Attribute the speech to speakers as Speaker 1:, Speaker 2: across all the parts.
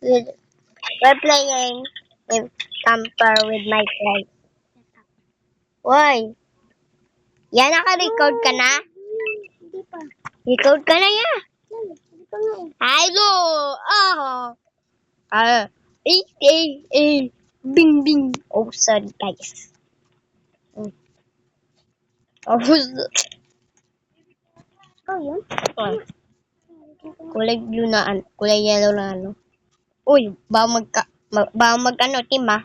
Speaker 1: with, we're playing with camper with my friend. Why? Yan, naka-record ka na?
Speaker 2: Hindi pa.
Speaker 1: Record ka na yan.
Speaker 2: Hindi pa nga eh.
Speaker 1: Hello! Bing, bing. Oh, sorry, guys. Oh,
Speaker 2: Oh, yun?
Speaker 1: kulay blue na, kulay yellow na ano. Uy, ba mag ano, team ah.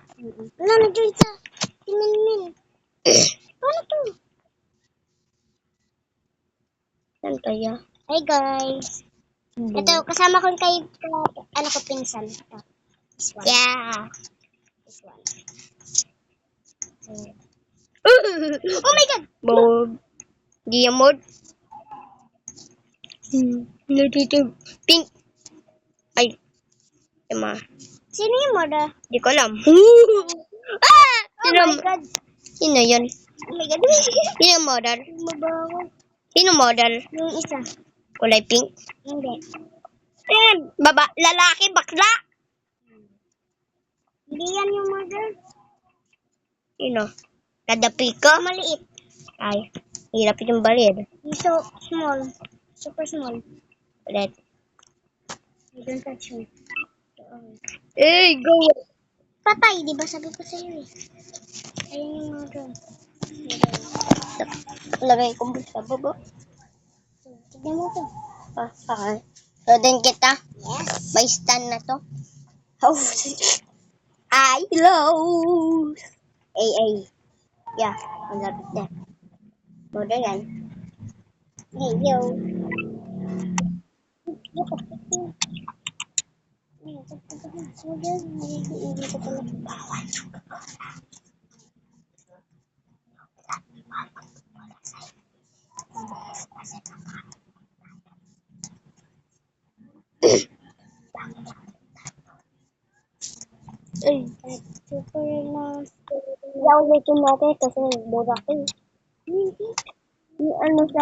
Speaker 2: Wala na dyan sa Minmin. Paano to?
Speaker 1: Saan kaya?
Speaker 2: Hi guys. Ito, kasama ko kay, ano ko, pinsan. Ito. This one.
Speaker 1: Yeah.
Speaker 2: This one.
Speaker 1: Oh my God! Mode. Dia mode. Dito. Pink. Ay. Tama.
Speaker 2: Sino yung mother?
Speaker 1: Di ko alam.
Speaker 2: Oh
Speaker 1: Sino,
Speaker 2: my God.
Speaker 1: sino yun?
Speaker 2: Oh my God.
Speaker 1: Sino model?
Speaker 2: Mabaho.
Speaker 1: Sino model?
Speaker 2: Yung isa.
Speaker 1: Kulay pink?
Speaker 2: Hindi.
Speaker 1: Lalaki, bakla.
Speaker 2: Hindi yan yung mother.
Speaker 1: Sino? Kadapi ka?
Speaker 2: Maliit.
Speaker 1: Ay. Hirap yung balid.
Speaker 2: Yung so small. Super small.
Speaker 1: Ulit.
Speaker 2: You don't touch me.
Speaker 1: Hey, go!
Speaker 2: Patay, di ba sabi ko sa'yo eh. Ayun yung mother.
Speaker 1: Lagay ko sa baba.
Speaker 2: Tignan mo to.
Speaker 1: Okay. So, din kita.
Speaker 2: Yes.
Speaker 1: May stand na to. Oh. Ay, hello! Ay. Yeah, ang lapit na. Model yan.
Speaker 2: Hey, yo.
Speaker 1: Ay.
Speaker 2: Super na.
Speaker 1: Hindi ako ulitin natin kasi burak eh. Yung ano sa